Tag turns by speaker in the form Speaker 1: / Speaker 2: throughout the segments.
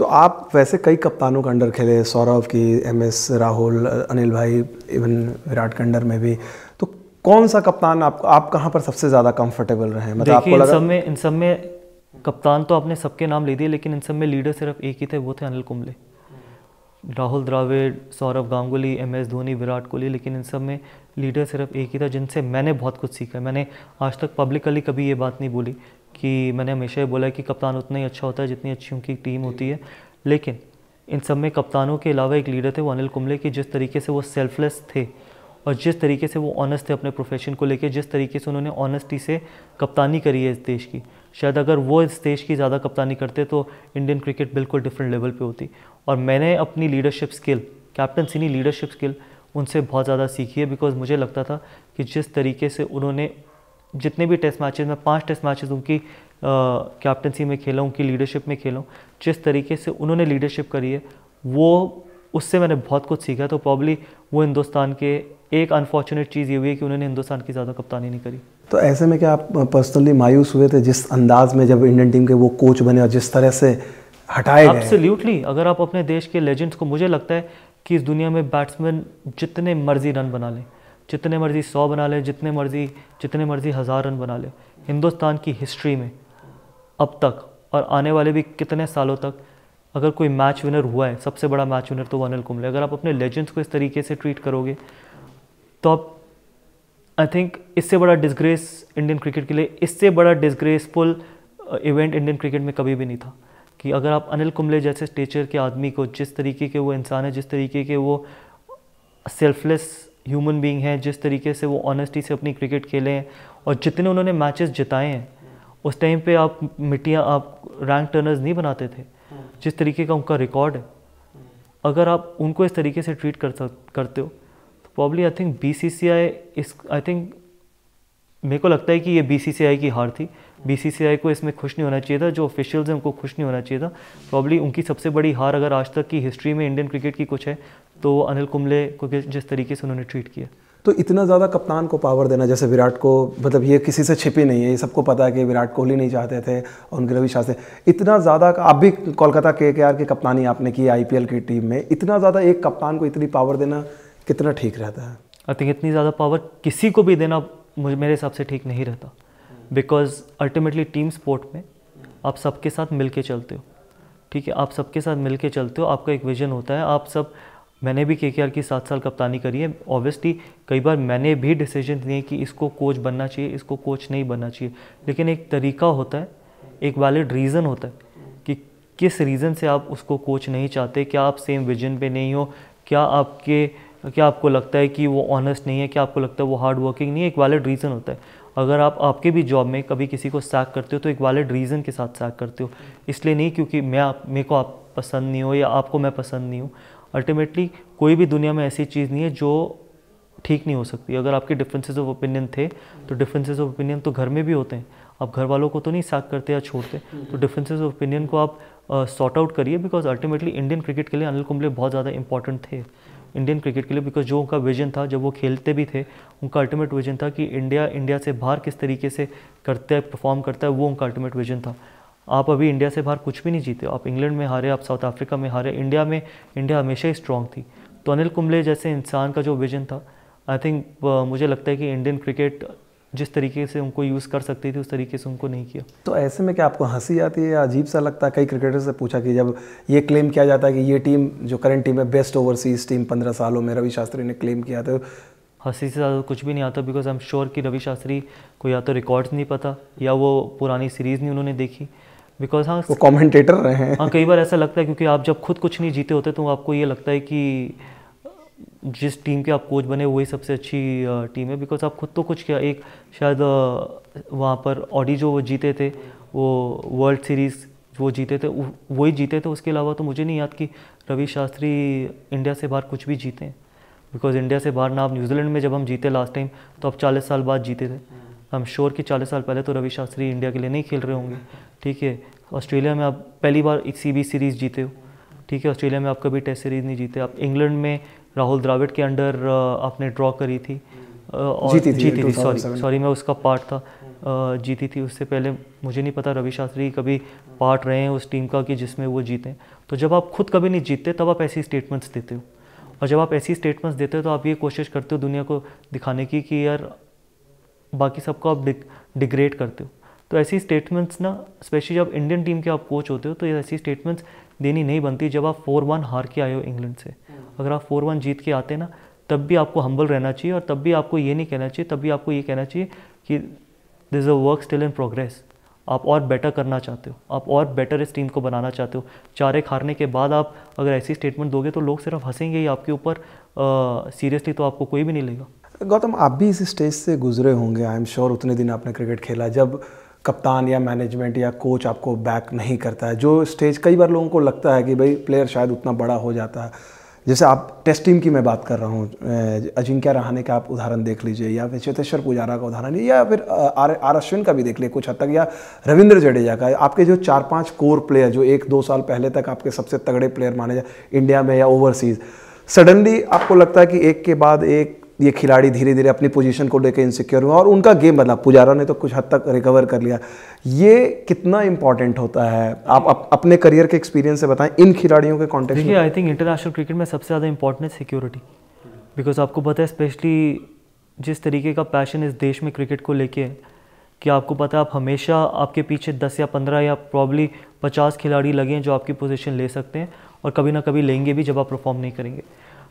Speaker 1: तो आप वैसे कई कप्तानों का अंडर खेले, सौरव की, MS राहुल, अनिल भाई, इवन विराट के अंडर में भी, तो कौन सा कप्तान आप कहाँ पर सबसे ज़्यादा कंफर्टेबल रहे? मतलब
Speaker 2: देखिए,
Speaker 1: आपको लगा?
Speaker 2: इन सब में कप्तान तो आपने सबके नाम ले दिए, लेकिन इन सब में लीडर सिर्फ एक ही थे, वो थे अनिल कुंबले। राहुल द्रविड़, सौरव गांगुली, MS धोनी, विराट कोहली, लेकिन इन सब में लीडर सिर्फ एक ही था जिनसे मैंने बहुत कुछ सीखा। मैंने आज तक पब्लिकली कभी ये बात नहीं बोली कि मैंने हमेशा ये बोला कि कप्तान उतना ही अच्छा होता है जितनी अच्छी उनकी टीम होती है, लेकिन इन सब में कप्तानों के अलावा एक लीडर थे, वो अनिल कुंबले, की जिस तरीके से वो सेल्फलेस थे और जिस तरीके से वो ऑनेस्ट थे अपने प्रोफेशन को लेकर, जिस तरीके से उन्होंने ऑनेस्टी से कप्तानी करी है इस देश की, शायद अगर वो इस देश की ज़्यादा कप्तानी करते तो इंडियन क्रिकेट बिल्कुल डिफरेंट लेवल पे होती। और मैंने अपनी लीडरशिप स्किल, कैप्टनसी नहीं, लीडरशिप स्किल उनसे बहुत ज़्यादा सीखी है, बिकॉज मुझे लगता था कि जिस तरीके से उन्होंने जितने भी टेस्ट मैचेस में, 5 टेस्ट मैचेस उनकी कैप्टनसी में खेला, उनकी लीडरशिप में खेला, जिस तरीके से उन्होंने लीडरशिप करी है, वो उससे मैंने बहुत कुछ सीखा। तो प्रॉब्ली वो हिंदुस्तान के, एक अनफॉर्चुनेट चीज़ ये हुई है कि उन्होंने हिंदुस्तान की ज़्यादा कप्तानी नहीं करी।
Speaker 1: तो ऐसे में क्या आप पर्सनली मायूस हुए थे जिस अंदाज में जब इंडियन टीम के वो कोच बने और जिस तरह से हटाए गए?
Speaker 2: एब्सोल्युटली। अगर आप अपने देश के लेजेंड्स को, मुझे लगता है कि इस दुनिया में बैट्समैन जितने मर्जी रन बना लें, जितने मर्जी 100 बना लें, जितने मर्जी 1000 रन बना लें, हिंदुस्तान की हिस्ट्री में अब तक और आने वाले भी कितने सालों तक अगर कोई मैच विनर हुआ है, सबसे बड़ा मैच विनर तो वो अनिल कुंबले। अगर आप अपने लेजेंड्स को इस तरीके से ट्रीट करोगे तो आप, आई थिंक इससे बड़ा डिसग्रेस इंडियन क्रिकेट के लिए, इससे बड़ा डिसग्रेसफुल इवेंट इंडियन क्रिकेट में कभी भी नहीं था कि अगर आप अनिल कुंबले जैसे स्टेचर के आदमी को, जिस तरीके के वो इंसान है, जिस तरीके के वो सेल्फलेस ह्यूमन बीइंग है, जिस तरीके से वो ऑनेस्टी से अपनी क्रिकेट खेले हैं और जितने उन्होंने मैचेस जिताए हैं, उस टाइम पे आप रैंक टर्नर्स नहीं बनाते थे, जिस तरीके का उनका रिकॉर्ड है, अगर आप उनको इस तरीके से ट्रीट करते हो तो प्रॉब्ली आई थिंक BCCI इस, आई थिंक मेरे को लगता है कि ये BCCI की हार थी। BCCI को इसमें खुश नहीं होना चाहिए था, जो ऑफिशियल्स हैं उनको खुश नहीं होना चाहिए था। प्रॉब्ली उनकी सबसे बड़ी हार अगर आज तक की हिस्ट्री में इंडियन क्रिकेट की कुछ है तो वो अनिल कुंबले को जिस तरीके से उन्होंने ट्रीट किया।
Speaker 1: तो इतना ज़्यादा कप्तान को पावर देना, जैसे विराट को, मतलब ये किसी से छिपी नहीं है, ये सबको पता है कि विराट कोहली नहीं चाहते थे और उनके रवि शास्त्री, इतना ज़्यादा, आप भी कोलकाता KKR की कप्तानी आपने की IPL की टीम में, इतना ज़्यादा एक कप्तान को इतनी पावर देना कितना ठीक रहता है?
Speaker 2: आई थिंक इतनी ज़्यादा पावर किसी को भी देना मेरे हिसाब से ठीक नहीं रहता, बिकॉज अल्टीमेटली टीम स्पोर्ट में आप सबके साथ मिल के चलते हो, ठीक है, आप सबके साथ मिल के चलते हो, आपका एक विजन होता है, आप सब, मैंने भी KKR की 7 साल कप्तानी करी है, ऑब्वियसली कई बार मैंने भी डिसीजन लिए कि इसको कोच बनना चाहिए, इसको कोच नहीं बनना चाहिए, लेकिन एक तरीका होता है, एक वैलिड रीज़न होता है कि किस रीज़न से आप उसको कोच नहीं चाहते, क्या आप सेम विजन पे नहीं हो, क्या आपको लगता है कि वो ऑनेस्ट नहीं है, क्या आपको लगता है वो हार्ड वर्किंग नहीं है, एक वैलिड रीज़न होता है। अगर आप आपके भी जॉब में कभी किसी को सैक करते हो तो एक वैलिड रीज़न के साथ सैक करते हो, इसलिए नहीं क्योंकि मेरे को आप पसंद नहीं हो या आपको मैं पसंद नहीं हूँ। अल्टीमेटली कोई भी दुनिया में ऐसी चीज़ नहीं है जो ठीक नहीं हो सकती। अगर आपके डिफरेंसेस ऑफ ओपिनियन थे तो डिफरेंसेस ऑफ ओपिनियन तो घर में भी होते हैं, आप घर वालों को तो नहीं सैक करते या छोड़ते, तो डिफरेंसेस ऑफ ओपिनियन को आप सॉर्ट आउट करिए, बिकॉज अल्टीमेटली इंडियन क्रिकेट के लिए अनिल कुंबले बहुत ज़्यादा इंपॉर्टेंट थे इंडियन क्रिकेट के लिए, बिकॉज जो उनका विजन था जब वो खेलते भी थे, उनका अल्टीमेट विजन था कि इंडिया से बाहर किस तरीके से करता है, परफॉर्म करता है, वो उनका अल्टीमेट विजन था। आप अभी इंडिया से बाहर कुछ भी नहीं जीते, आप इंग्लैंड में हारे, आप साउथ अफ्रीका में हारे, इंडिया हमेशा ही स्ट्रॉन्ग थी। तो अनिल कुंबले जैसे इंसान का जो विजन था, आई थिंक मुझे लगता है कि इंडियन क्रिकेट जिस तरीके से उनको यूज़ कर सकती थी उस तरीके से उनको नहीं किया।
Speaker 1: तो ऐसे में क्या आपको हंसी आती है या अजीब सा लगता है? कई क्रिकेटर से पूछा कि जब ये क्लेम किया जाता है कि ये टीम, जो करंट टीम है, बेस्ट ओवरसीज टीम 15 सालों में, रवि शास्त्री ने क्लेम किया, तो
Speaker 2: हंसी से ज़्यादा कुछ भी नहीं आता, बिकॉज आई एम श्योर कि रवि शास्त्री को या तो रिकॉर्ड्स नहीं पता या वो पुरानी सीरीज़ नहीं उन्होंने देखी, बिकॉज हाँ
Speaker 1: वो कमेंटेटर रहे हैं।
Speaker 2: हाँ, कई बार ऐसा लगता है क्योंकि आप जब खुद कुछ नहीं जीते होते तो आपको ये लगता है कि जिस टीम के आप कोच बने वही सबसे अच्छी टीम है, बिकॉज आप खुद तो कुछ किया। एक शायद वहाँ पर ऑडी जो वो जीते थे, वो वर्ल्ड सीरीज़ वो जीते थे, वही जीते थे, उसके अलावा तो मुझे नहीं याद कि रवि शास्त्री इंडिया से बाहर कुछ भी जीते हैं, बिकॉज इंडिया से बाहर ना, आप न्यूजीलैंड में जब हम जीते लास्ट टाइम तो आप 40 साल बाद जीते थे, आई एम श्योर कि 40 साल पहले तो रवि शास्त्री इंडिया के लिए नहीं खेल रहे होंगे, ठीक है। ऑस्ट्रेलिया में आप पहली बार एक CB सीरीज़ जीते हो, ठीक है, ऑस्ट्रेलिया में आप कभी टेस्ट सीरीज़ नहीं जीते। आप इंग्लैंड में राहुल द्रविड़ के अंडर आपने ड्रॉ करी थी और जीती थी, सॉरी मैं उसका पार्ट था, जीती थी। उससे पहले मुझे नहीं पता रवि शास्त्री कभी पार्ट रहे हैं उस टीम का कि जिसमें वो जीते। तो जब आप खुद कभी नहीं जीतते तब आप ऐसी स्टेटमेंट्स देते हो, और जब आप ऐसी स्टेटमेंट्स देते हो तो आप ये कोशिश करते हो दुनिया को दिखाने की कि यार बाकी सबको आप डिग्रेड करते हो। तो ऐसी स्टेटमेंट्स ना, स्पेशली जब इंडियन टीम के आप कोच होते हो तो ये ऐसी स्टेटमेंट्स देनी नहीं बनती जब आप 4-1 हार के आए हो इंग्लैंड से। अगर आप 4-1 जीत के आते ना तब भी आपको हम्बल रहना चाहिए, और तब भी आपको ये नहीं कहना चाहिए, तब भी आपको ये कहना चाहिए कि this is a work still in progress. आप और बेटर करना चाहते हो, आप और बेटर इस टीम को बनाना चाहते हो। 4-1 हारने के बाद आप अगर ऐसी स्टेटमेंट दोगे तो लोग सिर्फ हंसेंगे ही आपके ऊपर, सीरियसली तो आपको कोई भी नहीं लेगा।
Speaker 1: गौतम, आप भी इस स्टेज से गुजरे होंगे, आई एम श्योर। उतने दिन आपने क्रिकेट खेला जब कप्तान या मैनेजमेंट या कोच आपको बैक नहीं करता है, जो स्टेज कई बार लोगों को लगता है कि भाई प्लेयर शायद उतना बड़ा हो जाता है। जैसे आप टेस्ट टीम की मैं बात कर रहा हूँ, अजिंक्य रहाणे का आप उदाहरण देख लीजिए, या फिर चेतेश्वर पुजारा का उदाहरण, या फिर आर अश्विन का भी देख लीजिए कुछ हद तक, या रविंद्र जडेजा का। आपके जो 4-5 कोर प्लेयर जो 1-2 साल पहले तक आपके सबसे तगड़े प्लेयर माने जाए इंडिया में या ओवरसीज, सडनली आपको लगता है कि एक के बाद एक ये खिलाड़ी धीरे धीरे अपनी पोजीशन को लेकर इनसिक्योर हुआ और उनका गेम बदला। पुजारा ने तो कुछ हद तक रिकवर कर लिया। ये कितना इंपॉर्टेंट होता है, आप अपने करियर के एक्सपीरियंस से बताएं इन खिलाड़ियों के कॉन्टेक्स्ट में।
Speaker 2: आई थिंक इंटरनेशनल क्रिकेट में सबसे ज़्यादा इंपॉर्टेंट है सिक्योरिटी, बिकॉज आपको पता है स्पेशली जिस तरीके का पैशन इस देश में क्रिकेट को लेके है कि आपको पता है आप हमेशा आपके पीछे 10 या 15 या प्रॉब्ली 50 खिलाड़ी लगे हैं जो आपकी पोजीशन ले सकते हैं, और कभी ना कभी लेंगे भी जब आप परफॉर्म नहीं करेंगे।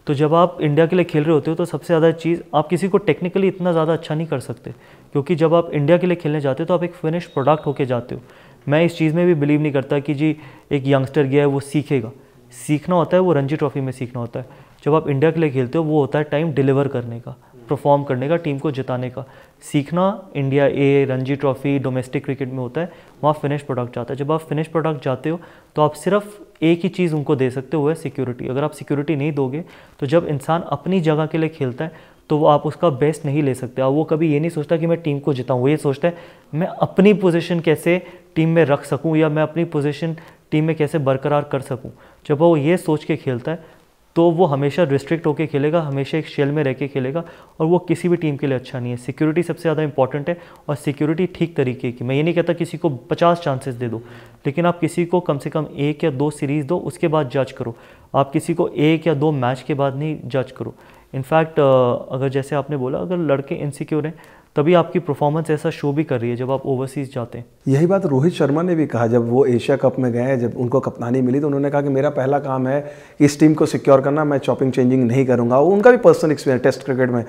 Speaker 2: तो जब आप इंडिया के लिए खेल रहे होते हो तो सबसे ज़्यादा चीज़, आप किसी को टेक्निकली इतना ज़्यादा अच्छा नहीं कर सकते, क्योंकि जब आप इंडिया के लिए खेलने जाते हो तो आप एक फिनिश प्रोडक्ट होके जाते हो। मैं इस चीज़ में भी बिलीव नहीं करता कि जी एक यंगस्टर गया है वो सीखेगा। सीखना होता है वो रणजी ट्रॉफी में सीखना होता है। जब आप इंडिया के लिए खेलते हो वो होता है टाइम डिलीवर करने का, परफॉर्म करने का, टीम को जिताने का। सीखना इंडिया ए, रणजी ट्रॉफी, डोमेस्टिक क्रिकेट में होता है, वहाँ फिनिश प्रोडक्ट जाता है। जब आप फिनिश प्रोडक्ट जाते हो तो आप सिर्फ एक ही चीज़ उनको दे सकते हो, वो है सिक्योरिटी। अगर आप सिक्योरिटी नहीं दोगे तो जब इंसान अपनी जगह के लिए खेलता है तो वो आप उसका बेस्ट नहीं ले सकते। और वो कभी ये नहीं सोचता कि मैं टीम को जिताऊँ, वो ये सोचता है मैं अपनी पोजीशन कैसे टीम में रख सकूँ या मैं अपनी पोजीशन टीम में कैसे बरकरार कर सकूँ। जब वो ये सोच के खेलता है तो वो हमेशा रिस्ट्रिक्ट होकर खेलेगा, हमेशा एक शेल में रह के खेलेगा, और वो किसी भी टीम के लिए अच्छा नहीं है। सिक्योरिटी सबसे ज़्यादा इंपॉर्टेंट है, और सिक्योरिटी ठीक तरीके की। मैं ये नहीं कहता किसी को 50 चांसेस दे दो, लेकिन आप किसी को कम से कम 1 या 2 सीरीज़ दो, उसके बाद जज करो। आप किसी को 1 या 2 मैच के बाद नहीं जज करो। इनफैक्ट अगर जैसे आपने बोला अगर लड़के इनसिक्योर हैं तभी आपकी परफॉर्मेंस ऐसा शो भी कर रही है जब आप ओवरसीज़ जाते हैं।
Speaker 1: यही बात रोहित शर्मा ने भी कहा जब वो एशिया कप में गए, जब उनको कप्तानी मिली तो उन्होंने कहा कि मेरा पहला काम है इस टीम को सिक्योर करना, मैं चॉपिंग चेंजिंग नहीं करूंगा। उनका भी पर्सनल एक्सपीरियंस टेस्ट क्रिकेट में।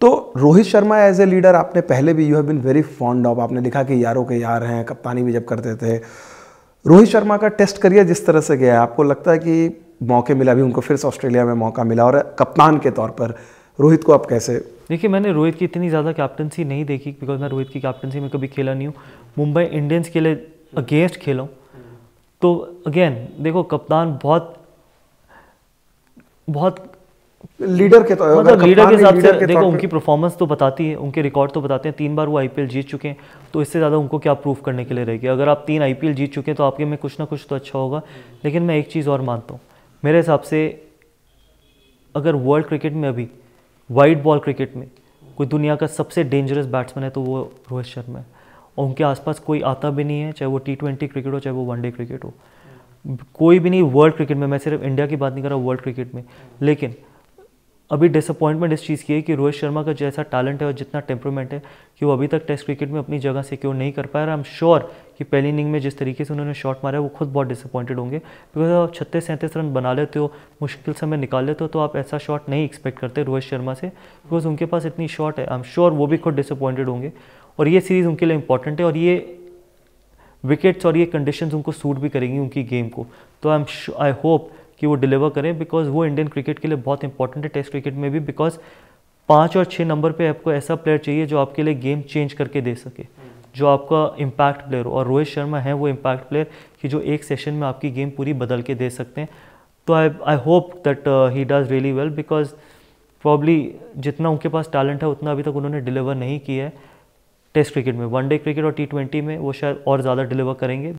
Speaker 1: तो Rohit Sharma as a leader आपने पहले भी you have been very fond of, आपने लिखा कि यारों के यार हैं, कप्तानी भी जब करते थे। रोहित शर्मा का टेस्ट करियर जिस तरह से गया, आपको लगता है कि मौके मिला, अभी उनको फिर से ऑस्ट्रेलिया में मौका मिला और कप्तान के तौर पर रोहित को आप कैसे?
Speaker 2: देखिए मैंने रोहित की इतनी ज़्यादा कैप्टनसी नहीं देखी, बिकॉज मैं रोहित की कैप्टनसी में कभी खेला नहीं हूँ। मुंबई इंडियंस के लिए अगेंस्ट खेला हूँ। तो अगेन देखो कप्तान बहुत
Speaker 1: लीडर के तौर
Speaker 2: मतलब लीडर के हिसाब से देखो उनकी परफॉर्मेंस तो बताती है, उनके रिकॉर्ड तो बताते हैं। 3 बार वो आईपीएल जीत चुके हैं, तो इससे ज़्यादा उनको क्या प्रूव करने के लिए रहेगी। अगर आप 3 आईपीएल जीत चुके हैं तो आपके में कुछ ना कुछ तो अच्छा होगा। लेकिन मैं एक चीज़ और मानता हूँ, मेरे हिसाब से अगर वर्ल्ड क्रिकेट में अभी वाइड बॉल क्रिकेट में कोई दुनिया का सबसे डेंजरस बैट्समैन है तो वो रोहित शर्मा है, और उनके आसपास कोई आता भी नहीं है, चाहे वो T20 क्रिकेट हो चाहे वो वनडे क्रिकेट हो, कोई भी नहीं वर्ल्ड क्रिकेट में। मैं सिर्फ इंडिया की बात नहीं कर रहा, वर्ल्ड क्रिकेट में। लेकिन अभी डिसअपॉइंटमेंट इस चीज़ की है कि रोहित शर्मा का जैसा टैलेंट है और जितना टेम्परामेंट है कि वो अभी तक टेस्ट क्रिकेट में अपनी जगह सिक्योर नहीं कर पाया। आई एम श्योर कि पहली इनिंग में जिस तरीके से उन्होंने शॉट मारा है वो खुद बहुत डिसअपॉइंटेड होंगे, बिकॉज आप 36-37 रन बना लेते हो, मुश्किल समय निकाल लेते हो, तो आप ऐसा शॉट नहीं एक्सपेक्ट करते रोहित शर्मा से, बिकॉज उनके पास इतनी शॉट है। आई एम श्योर वो भी खुद डिसअपॉइंटेड होंगे, और ये सीरीज़ उनके लिए इंपॉर्टेंट है, और ये विकेट्स और ये कंडीशंस उनको सूट भी करेंगी उनकी गेम को। तो आई होप कि वो डिलीवर करें, बिकॉज वो इंडियन क्रिकेट के लिए बहुत इंपॉर्टेंट है, टेस्ट क्रिकेट में भी। बिकॉज 5 और 6 नंबर पे आपको ऐसा प्लेयर चाहिए जो आपके लिए गेम चेंज करके दे सके, जो आपका इम्पैक्ट प्लेयर हो, और रोहित शर्मा है वो इम्पैक्ट प्लेयर कि जो एक सेशन में आपकी गेम पूरी बदल के दे सकते हैं। तो I hope that he does really well, because probably जितना उनके पास टैलेंट है उतना अभी तक उन्होंने डिलीवर नहीं किया है टेस्ट क्रिकेट में। वनडे क्रिकेट और T20 में वो शायद और ज़्यादा डिलीवर करेंगे।